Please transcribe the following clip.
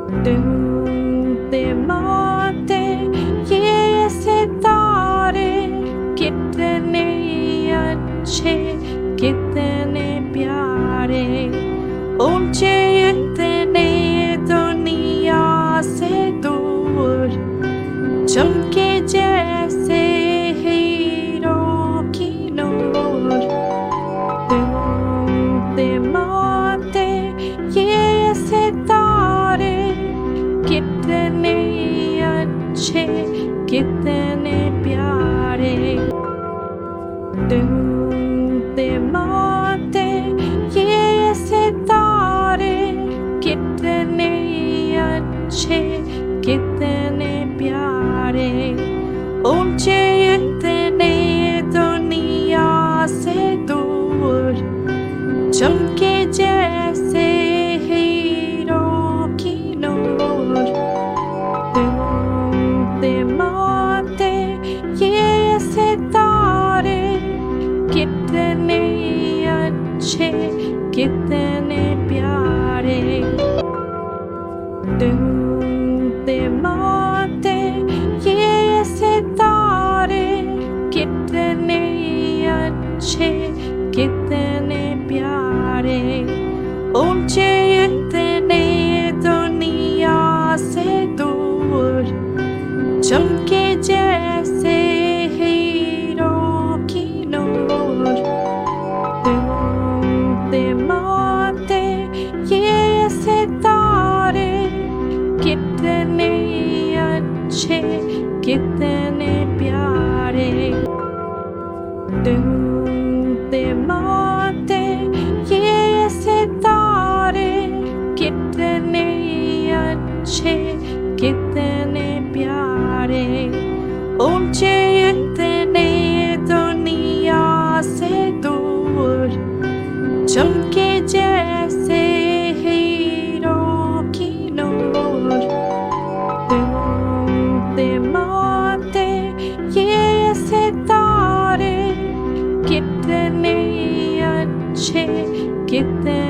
ढूंढते माते ये सितारे, कितने अच्छे कितने प्यारे, ऊंचे इतने दुनिया से दूर, चमके जैसे हीरो की नूर। ढूंढते माते ये सितारे, कितने अच्छे कितने प्यारे, ढूंढते माते ये सितारे, कितने अच्छे कितने प्यारे, ऊंचे इतने दुनिया से दूर, चमके जैसे हीरो की नूर। ढूंढते माते ये सितारे, कितने अच्छे कितने प्यारे, ढूंढते माते ये सितारे, कितने अच्छे कितने प्यारे, ऊंचे इतने दुनिया से दूर, चमके जैसे हीरो की नूर। ढूंढते माते ये सितारे, कितने अच्छे कितने प्यारे, ढूंढते माते ये सितारे, कितने अच्छे कितने प्यारे, ऊंचे इतने दुनिया से दूर, चमके जैसे हीरो की नूर। ढूंढते माते ये सितारे, कितने अच्छे कितने